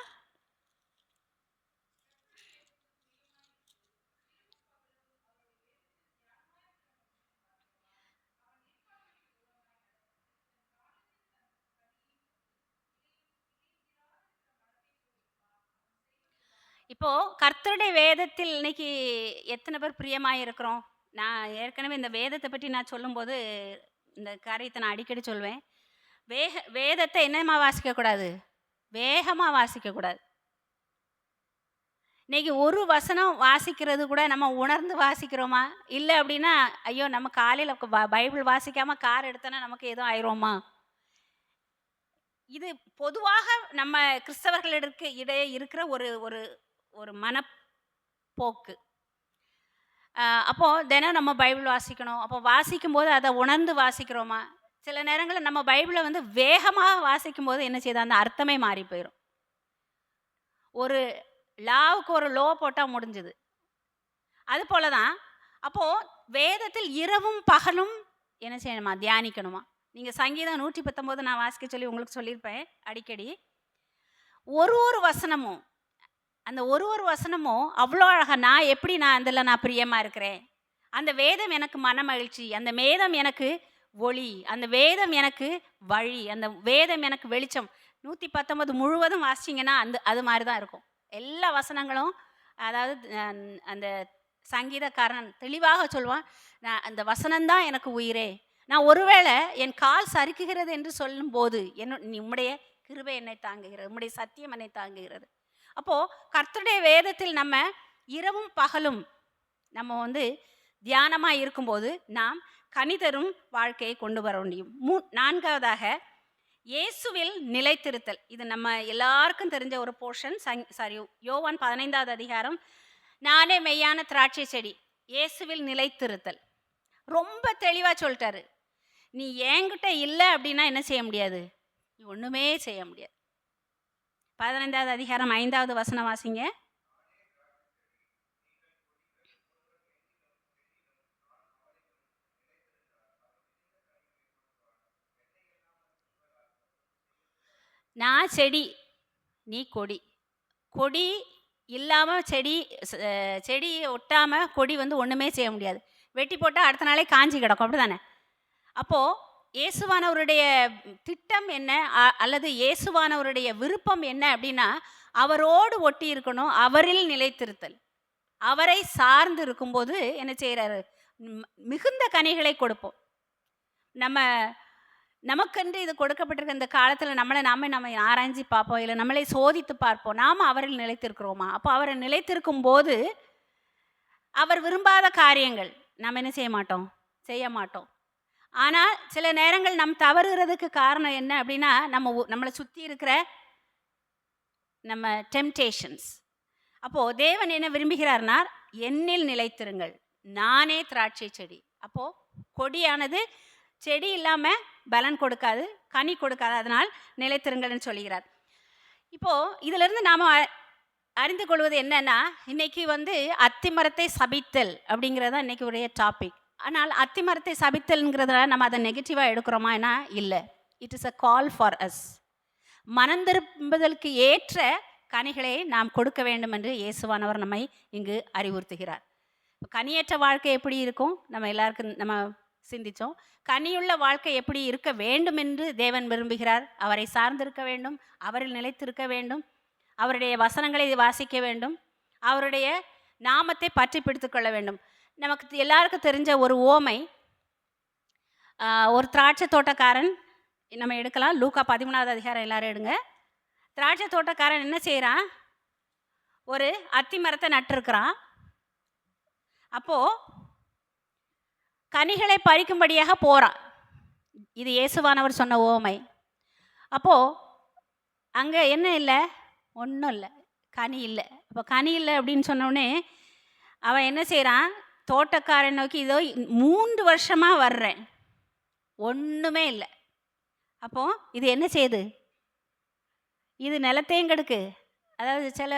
இப்போ கர்த்தருடைய வேதத்தில் இன்னைக்கு எத்தனை பேர் பிரியமாக இருக்கிறோம்? நான் ஏற்கனவே இந்த வேதத்தை பற்றி நான் சொல்லும்போது இந்த காரியத்தை நான் அடிக்கடி சொல்வேன். வேதத்தை என்னமா வாசிக்கக்கூடாது? வேகமாக வாசிக்கக்கூடாது. இன்னைக்கு ஒரு வசனம் வாசிக்கிறது கூட நம்ம உணர்ந்து வாசிக்கிறோமா? இல்லை அப்படின்னா, ஐயோ நம்ம காலையில் பைபிள் வாசிக்காமல் கார் எடுத்தோன்னா நமக்கு எதுவும் ஆயிரோமா? இது பொதுவாக நம்ம கிறிஸ்தவர்களுக்கு இடையே இருக்கிற ஒரு ஒரு ஒரு மனப்போக்கு. அப்போது தினம் நம்ம பைபிள் வாசிக்கணும். அப்போ வாசிக்கும்போது அதை உணர்ந்து வாசிக்கிறோமா? சில நேரங்களில் நம்ம பைபிளை வேகமாக வாசிக்கும் போது என்ன செய்யுது? அந்த அர்த்தமே மாறி போயிடும். ஒரு லாவுக்கு ஒரு லோ போட்டால் முடிஞ்சுது. அது போல தான் அப்போது வேதத்தில் இரவும் பகலும் என்ன செய்யணுமா? தியானிக்கணுமா? நீங்கள் சங்கீதம் 119 நான் வாசிக்க சொல்லி உங்களுக்கு சொல்லியிருப்பேன் அடிக்கடி. ஒரு வசனமும், அந்த ஒரு வசனமும் அவ்வளோ அழகாக, நான் அதில் நான் பிரியமாக இருக்கிறேன், அந்த வேதம் எனக்கு மன மகிழ்ச்சி, அந்த வேதம் எனக்கு ஒளி, அந்த வேதம் எனக்கு வழி, அந்த வேதம் எனக்கு வெளிச்சம். 119 முழுவதும் வாசிச்சிங்கன்னா அது மாதிரி தான் இருக்கும். எல்லா வசனங்களும். அதாவது அந்த சங்கீதக்காரன் தெளிவாக சொல்லுவான், நான் அந்த வசனம்தான் எனக்கு உயிரே. நான் ஒருவேளை என் கால் சறுக்குகிறது என்று சொல்லும்போது உம்முடைய கிருபை என்னை தாங்குகிறது, உம்முடைய சத்தியம் என்னை தாங்குகிறது. அப்போது கர்த்தருடைய வேதத்தில் நம்ம இரவும் பகலும் நம்ம தியானமாக இருக்கும்போது நாம் கனிதரும் வாழ்க்கையை கொண்டு வர முடியும். நான்காவதாக இயேசுவில் நிலைத்திருத்தல். இது நம்ம எல்லாருக்கும் தெரிஞ்ச ஒரு போர்ஷன். யோவான் 15வது அதிகாரம், நானே மெய்யான திராட்சை செடி, இயேசுவில் நிலைத்திருத்தல். ரொம்ப தெளிவாக சொல்லிட்டாரு. நீ என்கிட்ட இல்லை அப்படின்னா என்ன செய்ய முடியாது? நீ ஒன்றுமே செய்ய முடியாது. 15வது அதிகாரம் 5வது வசனம் வாசிங்க. நான் செடி, நீ கொடி. கொடி இல்லாமல் செடி ஒட்டாமல் கொடி ஒன்றுமே செய்ய முடியாது. வெட்டி போட்டால் அடுத்த நாளே காஞ்சி கிடக்கும், அப்படி தானே? அப்போது இயேசுவானவருடைய திட்டம் என்ன, அல்லது இயேசுவானவருடைய விருப்பம் என்ன அப்படின்னா, அவரோடு ஒட்டி இருக்கணும், அவரில் நிலைத்திருத்தல். அவரை சார்ந்து இருக்கும்போது என்ன செய்கிறாரு? மிகுந்த கனிகளை கொடுப்போம். நமக்கென்று இது கொடுக்கப்பட்டிருக்க இந்த காலத்தில் நம்ம ஆராய்ச்சி பார்ப்போம், இல்லை நம்மளை சோதித்து பார்ப்போம். நாம் அவரில் நிலைத்திருக்கிறோமா? அப்போ அவரை நிலைத்திருக்கும் போது அவர் விரும்பாத காரியங்கள் நம்ம என்ன செய்ய மாட்டோம். ஆனால் சில நேரங்கள் நம் தவறுகிறதுக்கு காரணம் என்ன அப்படின்னா, நம்மளை சுற்றி இருக்கிற டெம்டேஷன்ஸ். அப்போது தேவன் என்ன விரும்புகிறார்னா, என்னில் நிலைத்திருங்கள், நானே திராட்சை செடி. அப்போது கொடியானது செடி இல்லாமல் பலன் கொடுக்காது, கனி கொடுக்காது, அதனால் நிலைத்திருங்கள்னு சொல்கிறார். இப்போது இதிலிருந்து நாம் அறிந்து கொள்வது என்னன்னா, இன்னைக்கு அத்திமரத்தை சபித்தல் அப்படிங்கிறது தான் இன்னைக்கு உடைய டாபிக். ஆனால் அத்திமரத்தை சபித்தல்ங்கிறதுனால நம்ம அதை நெகட்டிவாக எடுக்கிறோமானா இல்லை. It is a call for us. மனந்திரும்புதலுக்கு ஏற்ற கனிகளை நாம் கொடுக்க வேண்டும் என்று இயேசுவானவர் நம்மை இங்கு அறிவுறுத்துகிறார். கனியற்ற வாழ்க்கை எப்படி இருக்கும் நம்ம எல்லாருக்கும் நம்ம சிந்தித்தோம். கனியுள்ள வாழ்க்கை எப்படி இருக்க வேண்டும் என்று தேவன் விரும்புகிறார். அவரை சார்ந்திருக்க வேண்டும், அவரில் நிலைத்திருக்க வேண்டும், அவருடைய வசனங்களை வாசிக்க வேண்டும், அவருடைய நாமத்தை பற்றி பிடித்து கொள்ள வேண்டும். நமக்கு எல்லாருக்கும் தெரிஞ்ச ஒரு ஓமை, ஒரு திராட்சை தோட்டக்காரன் நம்ம எடுக்கலாம். லூக்கா 13வது அதிகாரம் எல்லாரும் எடுங்க. திராட்சை தோட்டக்காரன் என்ன செய்கிறான், ஒரு அத்தி மரத்தை நட்டிருக்கிறான். அப்போது கனிகளை பறிக்கும்படியாக போகிறான். இது இயேசுவானவர் சொன்ன ஓமை. அப்போது அங்கே என்ன இல்லை, ஒன்றும் இல்லை, கனி இல்லை. அப்போ கனி இல்லை அப்படின்னு சொன்னோடனே அவன் என்ன செய்கிறான், தோட்டக்காரன் நோக்கி இதோ 3 வருஷமாக வர்றேன், ஒன்றுமே இல்லை. அப்போது இது என்ன செய்யுது, இது நிலத்தையும் கெடுக்கு. அதாவது சில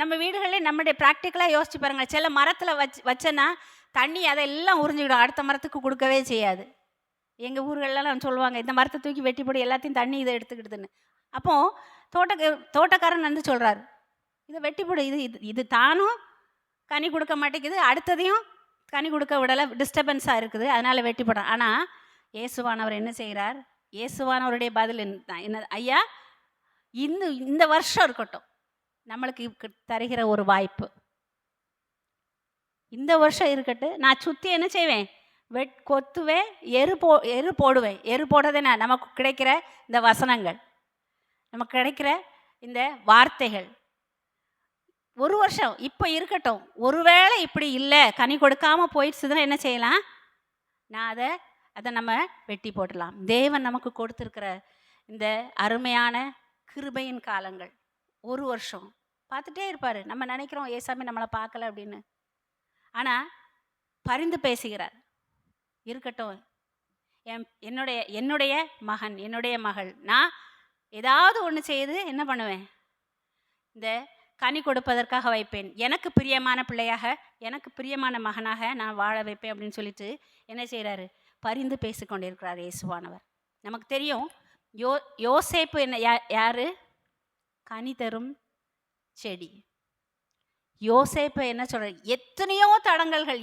நம்ம வீடுகளில் நம்முடைய ப்ராக்டிக்கலாக யோசிச்சு பாருங்கள். சில மரத்தில் வச்சேன்னா தண்ணி அதெல்லாம் உறிஞ்சிக்கிடும், அடுத்த மரத்துக்கு கொடுக்கவே செய்யாது. எங்கள் ஊர்களெலாம் சொல்லுவாங்க, இந்த மரத்தை தூக்கி வெட்டி போட்டு எல்லாத்தையும் தண்ணி இதை எடுத்துக்கிடுதுன்னு. அப்போது தோட்டக்காரன் சொல்கிறார், இதை வெட்டி போடு, இது தானும் கனி கொடுக்க மாட்டேங்குது, அடுத்ததையும் கனி கொடுக்க விடலை, டிஸ்டர்பன்ஸாக இருக்குது, அதனால் வெட்டி போடுறான். ஆனால் இயேசுவானவர் என்ன செய்கிறார், இயேசுவானவருடைய பதில் என்ன, ஐயா இந்த வருஷம் இருக்கட்டும், நம்மளுக்கு தருகிற ஒரு வாய்ப்பு, இந்த வருஷம் இருக்கட்டு, நான் சுற்றி என்ன செய்வேன், கொத்துவேன், எரு போடுவேன். எரு போடுறதுன்னா நமக்கு கிடைக்கிற இந்த வசனங்கள், நமக்கு கிடைக்கிற இந்த வார்த்தைகள். ஒரு வருஷம் இப்போ இருக்கட்டும், ஒருவேளை இப்படி இல்லை, கனி கொடுக்காமல் போயிடுச்சுன்னா என்ன செய்யலாம், நான் அதை நம்ம வெட்டி போடலாம். தேவன் நமக்கு கொடுத்துருக்கிற இந்த அருமையான கிருபையின் காலங்கள், ஒரு வருஷம் பார்த்துட்டே இருப்பார். நம்ம நினைக்கிறோம் ஏசாமி நம்மளை பார்க்கல அப்படின்னு, ஆனால் பரிந்து பேசுகிறார். இருக்கட்டும், என்னுடைய மகன், என்னுடைய மகள், நான் ஏதாவது ஒன்று செய்து என்ன பண்ணுவேன், இந்த கனி கொடுப்பதற்காக வைப்பேன், எனக்கு பிரியமான பிள்ளையாக, எனக்கு பிரியமான மகனாக நான் வாழ வைப்பேன் அப்படின்னு சொல்லிட்டு என்ன செய்கிறாரு, பரிந்து பேசிக்கொண்டிருக்கிறார் இயேசுவானவர். நமக்கு தெரியும் யோசேப்பு என்ன யார், கனி தரும் செடி. யோசேப்பு என்ன சொல்கிறார், எத்தனையோ தடங்கல்கள்,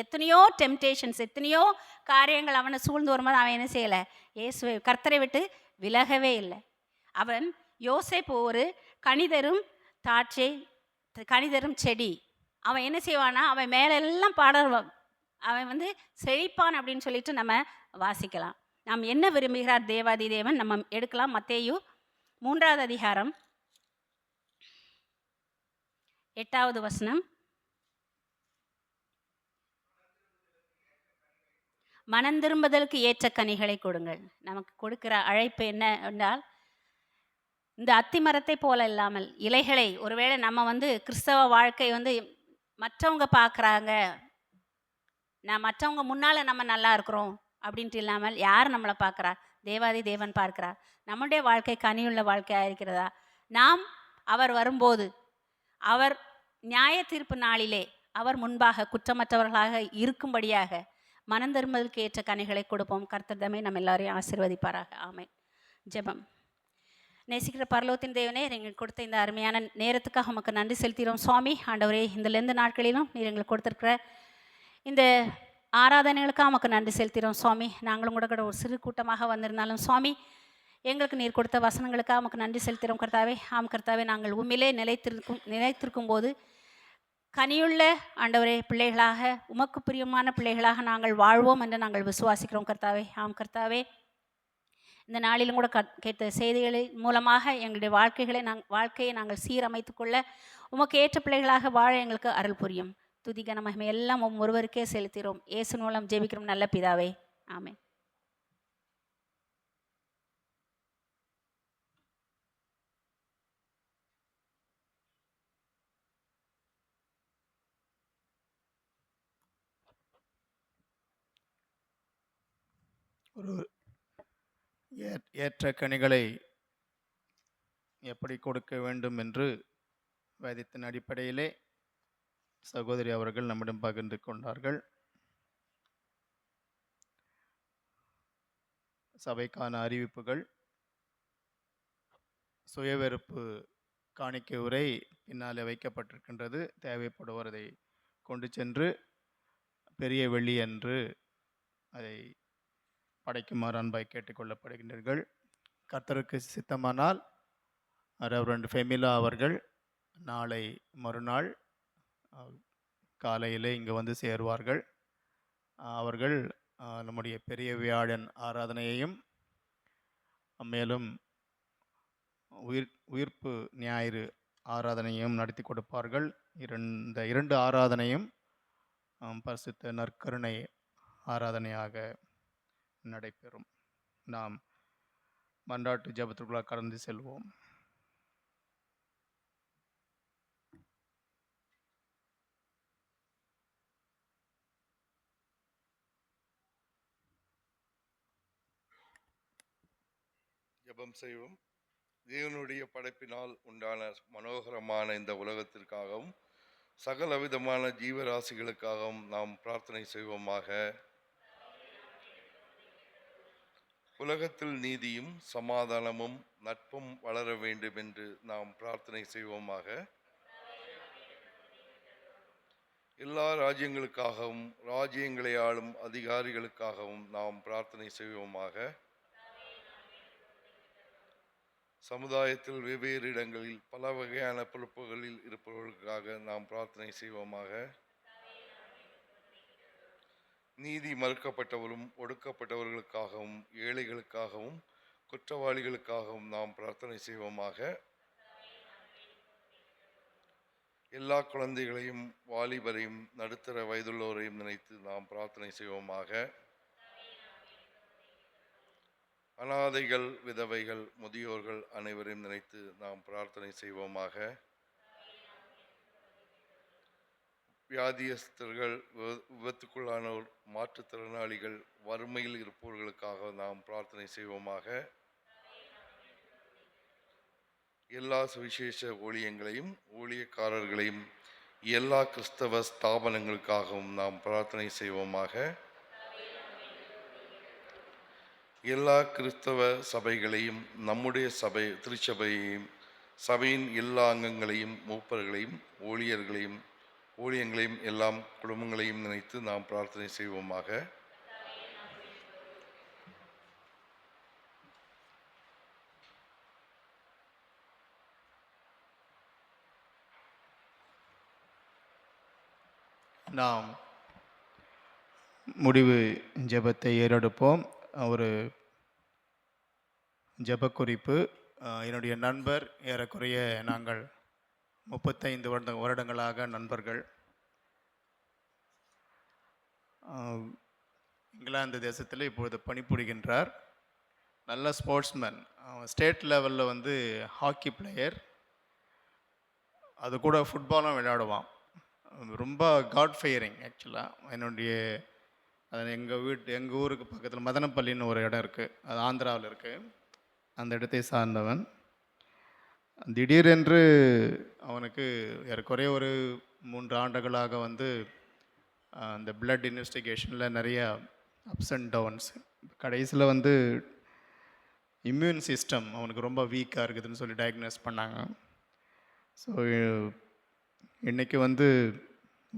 எத்தனையோ டெம்டேஷன்ஸ், எத்தனையோ காரியங்கள் அவனை சூழ்ந்து வரும்போது அவன் என்ன செய்யலை, இயேசுவை கர்த்தரை விட்டு விலகவே இல்லை. அவன் யோசேப்பு ஒரு கனிதரும் கனிதரும் செடி. அவன் என்ன செய்வானா, அவன் மேலெல்லாம் அவன் செழிப்பான் அப்படின்னு சொல்லிட்டு நம்ம வாசிக்கலாம். நாம் என்ன விரும்புகிறார் தேவாதி தேவன் நம்ம எடுக்கலாம். மத்தேயு 3வது அதிகாரம் 8வது வசனம். மனந்திரும்புதலுக்கு ஏற்ற கனிகளை கொடுங்கள். நமக்கு கொடுக்கிற அழைப்பு என்ன என்றால், இந்த அத்திமரத்தை போல இல்லாமல் இலைகளை, ஒருவேளை நம்ம கிறிஸ்தவ வாழ்க்கை மற்றவங்க பார்க்குறாங்க, மற்றவங்க முன்னால் நம்ம நல்லா இருக்கிறோம் அப்படின்ட்டு இல்லாமல், யார் நம்மளை பார்க்குறா, தேவாதி தேவன் பார்க்கிறார். நம்முடைய வாழ்க்கை கனியுள்ள வாழ்க்கையாக இருக்கிறதா, நாம் அவர் வரும்போது, அவர் நியாய தீர்ப்பு நாளிலே அவர் முன்பாக குற்றமற்றவர்களாக இருக்கும்படியாக மனந்திரும்புதலுக்கு ஏற்ற கனிகளை கொடுப்போம். கர்த்தர் தாமே நம்ம எல்லாரையும் ஆசீர்வதிப்பாராக. ஆமென். ஜெபம். நேசிக்கிற பரலோகத்தின் தேவனே, எங்களுக்கு கொடுத்த இந்த அருமையான நேரத்துக்காக உமக்கு நன்றி செலுத்துகிறோம் சுவாமி. ஆண்டவரே, இந்த லெந்து நாட்களிலும் நீர் எங்களுக்கு கொடுத்துருக்கிற இந்த ஆராதனைகளுக்காக உமக்கு நன்றி செலுத்துகிறோம் சுவாமி. நாங்களும் கூட ஒரு சிறு கூட்டமாக வந்திருந்தாலும் சுவாமி, எங்களுக்கு நீர் கொடுத்த வசனங்களுக்காக உமக்கு நன்றி செலுத்துகிறோம் கர்த்தாவே. ஆம் கர்த்தாவே, நாங்கள் உண்மையிலே நிலைத்திருக்கும் போது கனியுள்ள ஆண்டவரே பிள்ளைகளாக, உமக்கு பிரியமான பிள்ளைகளாக நாங்கள் வாழ்வோம் என்று நாங்கள் விசுவாசிக்கிறோம் கர்த்தாவே. ஆம் கர்த்தாவே, இந்த நாளிலும் கூட கேட்ட செய்திகளின் மூலமாக எங்களுடைய வாழ்க்கையை நாங்கள் சீரமைத்து கொள்ள உமக்கு ஏற்ற பிள்ளைகளாக வாழ எங்களுக்கு அருள் புரியும். துதிக்க மகிமை எல்லாம் ஒருவருக்கே செலுத்துகிறோம். இயேசு மூலம் ஜெபிக்கிறோம் நல்ல பிதாவே. ஆமென். ஒரு ஏற்ற கனிகளை எப்படி கொடுக்க வேண்டும் என்று வேதத்தின் அடிப்படையிலே சகோதரி அவர்கள் நம்மிடம் பகிர்ந்து கொண்டார்கள். சபைக்கான அறிவிப்புகள், சுயவெறுப்பு காணிக்கை உரை பின்னாலே வைக்கப்பட்டிருக்கின்றது. தேவைப்படுவோர் அதை கொண்டு சென்று பெரிய வெள்ளி அன்று அதை படைக்குமாறு அன்பாய் கேட்டுக்கொள்ளப்படுகின்றீர்கள். கர்த்தருக்கு சித்தமானால் ரெவரண்ட் ஃபெமிலா அவர்கள் நாளை மறுநாள் காலையிலே இங்கே வந்து சேருவார்கள். அவர்கள் நம்முடைய பெரிய வியாழன் ஆராதனையையும் மேலும் உயிர்ப்பு ஞாயிறு ஆராதனையும் நடத்தி கொடுப்பார்கள். இந்த இரண்டு ஆராதனையும் பரிசுத்த நற்கருணை ஆராதனையாக நடைபெறும். நாம் மன்றாட்டு ஜெபத்திற்குள்ள கடந்து செல்வோம். ஜெபம் செய்வோம். தேவனுடைய படைப்பினால் உண்டான மனோகரமான இந்த உலகத்திற்காகவும் சகல விதமான ஜீவராசிகளுக்காகவும் நாம் பிரார்த்தனை செய்வோமாக. உலகத்தில் நீதியும் சமாதானமும் நட்பும் வளர வேண்டும் என்று நாம் பிரார்த்தனை செய்வோமாக. எல்லா ராஜ்யங்களுக்காகவும் ராஜ்யங்களை ஆளும் அதிகாரிகளுக்காகவும் நாம் பிரார்த்தனை செய்வோமாக. சமுதாயத்தில் வெவ்வேறு இடங்களில் பல வகையான பொறுப்புகளில் இருப்பவர்களுக்காக நாம் பிரார்த்தனை செய்வோமாக. நீதி மறுக்கப்பட்டவரும் ஒடுக்கப்பட்டவர்களுக்காகவும் ஏழைகளுக்காகவும் குற்றவாளிகளுக்காகவும் நாம் பிரார்த்தனை செய்வோமாக. எல்லா குழந்தைகளையும் வாலிபரையும் நடுத்தர வயதுள்ளோரையும் நினைத்து நாம் பிரார்த்தனை செய்வோமாக. அனாதைகள், விதவைகள், முதியோர்கள் அனைவரையும் நினைத்து நாம் பிரார்த்தனை செய்வோமாக. வியாதியஸ்தர்கள், விபத்துக்குள்ளானோர், மாற்றுத்திறனாளிகள், வறுமையில் இருப்பவர்களுக்காக நாம் பிரார்த்தனை செய்வோமாக. எல்லா சுவிசேஷ ஊழியங்களையும் ஊழியக்காரர்களையும் எல்லா கிறிஸ்தவ ஸ்தாபனங்களுக்காகவும் நாம் பிரார்த்தனை செய்வோமாக. எல்லா கிறிஸ்தவ சபைகளையும் நம்முடைய சபை திருச்சபையையும் சபையின் எல்லா அங்கங்களையும் மூப்பர்களையும் ஊழியங்களையும் எல்லாம் குடும்பங்களையும் நினைத்து நாம் பிரார்த்தனை செய்வோமாக. நாம் முடிவு ஜெபத்தை ஏறெடுப்போம். ஒரு ஜெப குறிப்பு. என்னுடைய நண்பர், ஏறக்குறைய நாங்கள் 35 வருடங்களாக நண்பர்கள். இங்கிலாந்து தேசத்தில் இப்பொழுது பணிபுரிகின்றார். நல்ல ஸ்போர்ட்ஸ்மேன். ஸ்டேட் லெவலில் வந்து ஹாக்கி பிளேயர். அது கூட ஃபுட்பாலும் விளையாடுவான். ரொம்ப காட் ஃபையரிங் ஆக்சுவலாக. அது எங்கள் ஊருக்கு பக்கத்தில் மதனப்பள்ளின்னு ஒரு இடம் இருக்குது. அது ஆந்திராவில் இருக்குது. அந்த இடத்தை சார்ந்தவன். திடீரென்று அவனுக்கு ஏறக்குறைய ஒரு 3 ஆண்டுகளாக வந்து அந்த பிளட் இன்வெஸ்டிகேஷனில் நிறைய அப்ஸ் அண்ட் டவுன்ஸ். கடைசியில் வந்து இம்யூன் சிஸ்டம் அவனுக்கு ரொம்ப வீக்காக இருக்குதுன்னு சொல்லி டயக்னோஸ் பண்ணாங்க. ஸோ இன்றைக்கி வந்து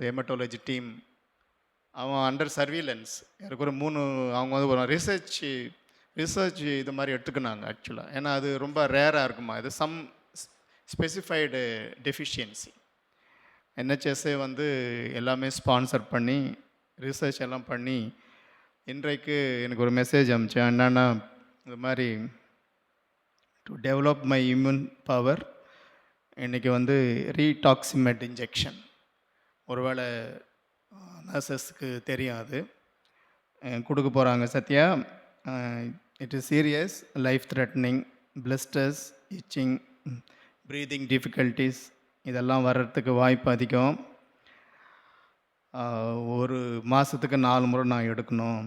ஹெமட்டாலஜி டீம் அவன் அண்டர் சர்வீலன்ஸ். எனக்கு ஒரு 3 அவங்க வந்து ஒரு ரிசர்ச் இது மாதிரி எடுத்துக்கினாங்க ஆக்சுவலாக. ஏன்னா அது ரொம்ப ரேராக இருக்குமா. இது சம் ஸ்பெசிஃபைடு டெஃபிஷியன்சி. NHSஏ வந்து எல்லாமே ஸ்பான்சர் பண்ணி ரிசர்ச் எல்லாம் பண்ணி இன்றைக்கு எனக்கு ஒரு மெசேஜ் அனுப்பிச்சேன். என்னென்னா, இது மாதிரி to develop my immune power இன்றைக்கி வந்து ரீடாக்சிமெட் இன்ஜெக்ஷன். ஒருவேளை நர்சஸ்க்கு தெரியும், அது கொடுக்க போகிறாங்க. Sathya, it is serious, life threatening, blisters, itching, breathing difficulties இதெல்லாம் வர்றதுக்கு வாய்ப்பு அதிகம். ஒரு மாதத்துக்கு 4 முறை நான் எடுக்கணும்.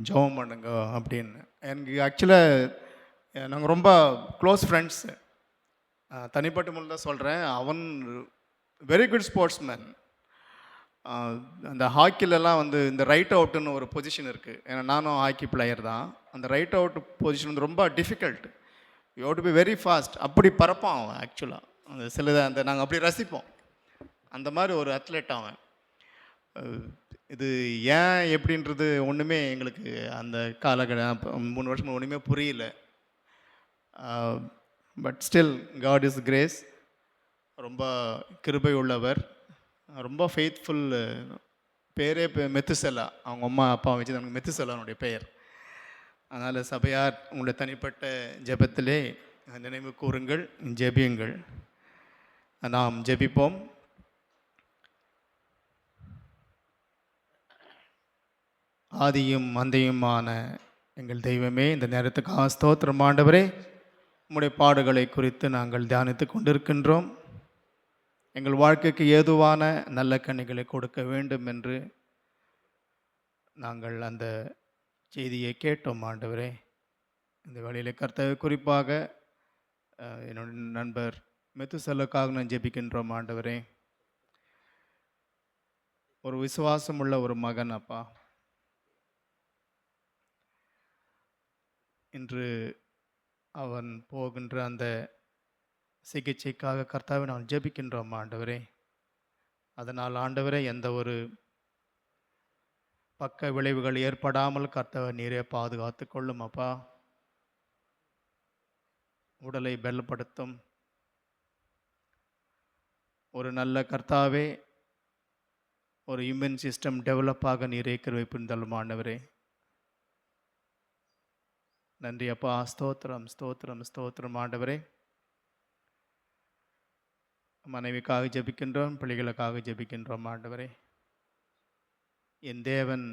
ஜெபம் பண்ணுங்க அப்படின்னு. எனக்கு ஆக்சுவலாக நாங்கள் ரொம்ப க்ளோஸ் ஃப்ரெண்ட்ஸு. தனிப்பட்ட முறையில் தான் சொல்கிறேன். அவன் வெரி குட் ஸ்போர்ட்ஸ்மேன். அந்த ஹாக்கிலலாம் வந்து இந்த ரைட் அவுட்டுன்னு ஒரு பொசிஷன் இருக்குது. ஏன்னா நானும் ஹாக்கி பிளேயர் தான். அந்த ரைட் அவுட் பொசிஷன் வந்து ரொம்ப difficult. You have to be very fast. அப்படி பறப்பான் அவன் ஆக்சுவலாக. அந்த சிலதை அந்த நாங்கள் அப்படி ரசிப்போம். அந்த மாதிரி ஒரு அத்லெட் அவன். இது ஏன் எப்படின்றது ஒன்றுமே எங்களுக்கு அந்த காலகட்டம் 3 வருஷம் ஒன்றுமே புரியல. But still God is grace. ரொம்ப கிருபை உள்ளவர், ரொம்ப ஃபெய்த்ஃபுல். பேரே மெத்துசெலா, அவங்க அம்மா அப்பா வச்சு நமக்கு மெத்துசெலானுடைய பெயர். அதனால் சபையார் உங்களுடைய தனிப்பட்ட ஜெபத்திலே நினைவு கூறுங்கள், ஜெபியுங்கள். நாம் ஜெபிப்போம். ஆதியும் மந்தையுமான எங்கள் தெய்வமே, இந்த நேரத்துக்காக ஸ்தோத்திரம் ஆண்டவரே. உம்முடைய பாடுகளை குறித்து நாங்கள் தியானித்து கொண்டிருக்கின்றோம். எங்கள் வாழ்க்கைக்கு ஏதுவான நல்ல கனிகளை கொடுக்க வேண்டும் என்று நாங்கள் அந்த செய்தியை கேட்டோம் ஆண்டவரே. இந்த வேளையில் கர்த்தர் குறிப்பாக என்னுடைய நண்பர் மெத்துசெலுக்காக நான் ஜெபிக்கின்றோம் ஆண்டவரே. ஒரு விசுவாசம் உள்ள ஒரு மகன் அப்பா, இன்று அவன் போகின்ற அந்த சிகிச்சைக்காக கர்த்தாவை நான் ஜெபிக்கின்றோம் ஆண்டவரே. அதனால் ஆண்டவரே, எந்த ஒரு பக்க விளைவுகள் ஏற்படாமல் கர்த்தாவை நீரே பாதுகாத்து கொள்ளும் அப்பா. உடலை பலப்படுத்தும் ஒரு நல்ல கர்த்தாவே, ஒரு இம்யூன் சிஸ்டம் டெவலப்பாக நீரே கிருபை புரிந்தருளும் ஆண்டவரே. நன்றி அப்பா. ஸ்தோத்திரம் ஸ்தோத்திரம் ஸ்தோத்திரம் ஆண்டவரே. மனைவிக்காக ஜெபிக்கின்றோம், பிள்ளைகளுக்காக ஜெபிக்கின்றோம் ஆண்டவரே. என் தேவன்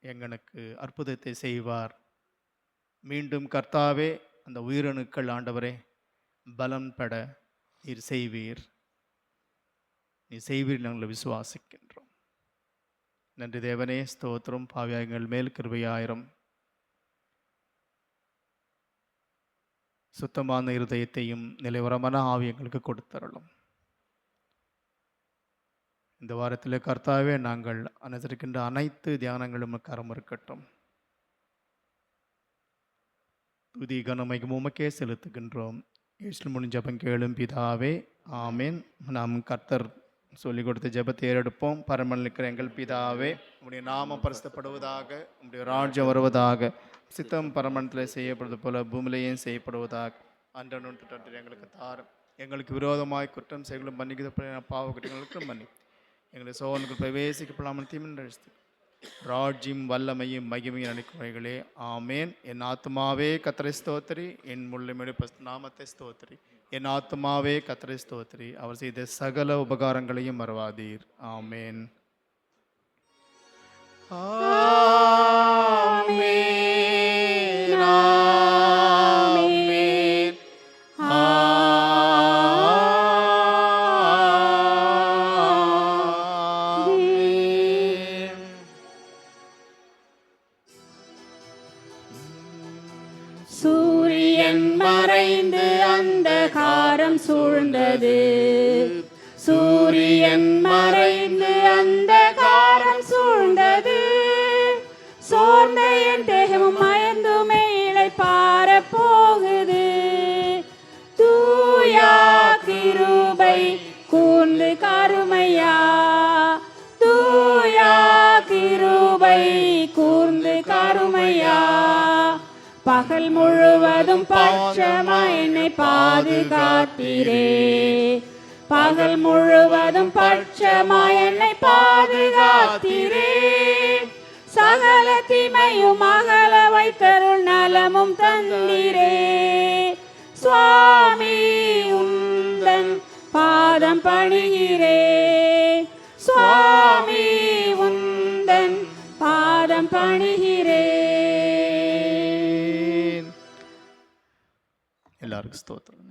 எங்களுக்கு அற்புதத்தை செய்வார். மீண்டும் கர்த்தாவே, அந்த உயிரணுக்கள் ஆண்டவரே பலம் பெற நீர் செய்வீர். நீ செய்வீர், நாங்கள் விசுவாசிக்கின்றோம். நன்றி தேவனே, ஸ்தோத்திரம். பாவியங்கள் மேல் கிருபையாயிரம். சுத்தமான இருதயத்தையும் நிலைவரமான ஆவியங்களுக்கு கொடுத்தரலும். இந்த வாரத்தில் கர்த்தாவே, நாங்கள் அனுசரிக்கின்ற அனைத்து தியானங்களும் கரம் இருக்கட்டும். துதி கனமைக்கும் உமக்கே செலுத்துகின்றோம். இயேசு முடிஞ்ச ஜெபம் கேளும் பிதாவே, ஆமேன். நாம் கர்த்தர் சொல்லிக் கொடுத்த ஜெபத்தை ஏறெடுப்போம். பரமனில் இருக்கிற எங்கள் பிதாவே, உம்முடைய நாமம் பரிசுத்தப்படுவதாக, உம்முடைய ராஜ்யம் வருவதாக, சித்தம் பரமணத்தில் செய்யப்படுவது போல பூமியிலேயும் செய்யப்படுவதாக. அன்றொன்று எங்களுக்கு தாரும். எங்களுக்கு விரோதமாய் குற்றம் செய்களும் மன்னிக்க பாவ குற்றங்களுக்கும் மன்னி. எங்களை சோதனைக்குள் பிரவேசிக்கப்படாமல் தீமின் ராஜ்யம் வல்லமையும் மகிமையும் அளிக்குமைகளே, ஆமேன். என் ஆத்மாவே கர்த்தரை ஸ்தோத்திரி, என் முள்ளுமெடு நாமத்தை ஸ்தோத்திரி. என் ஆத்மாவே கர்த்தரை ஸ்தோத்திரி, அவர் செய்த சகல உபகாரங்களையும் மறவாதீர். ஆமேன். சூரியன் மறைந்து அந்தகாரம் சூழ்ந்தது. சூரியன் மறைந்து அந்தகாரம் சூழ்ந்தது. சோர்ந்த என் தேகமும் மயந்து மேலே பார போகுது. தூயா கிருபை கூர்ந்து கருமையா, தூயா கிருபை கூர்ந்து கருமையா. பகல் முழுவதும் பட்சமாய் என்னை பாதுகாத்தீரே. பகல் முழுவதும் பட்சமாய் என்னை பாதுகாத்தீரே. சகல தீமையும் அகல வைத்தருள் நலமும் தந்தீரே. சுவாமி உந்தன் பாதம் பணிகிறே. சுவாமி உந்தன் பாதம் பணிகிறே. எல்லாருக்கும் ஸ்தோத்திரம்.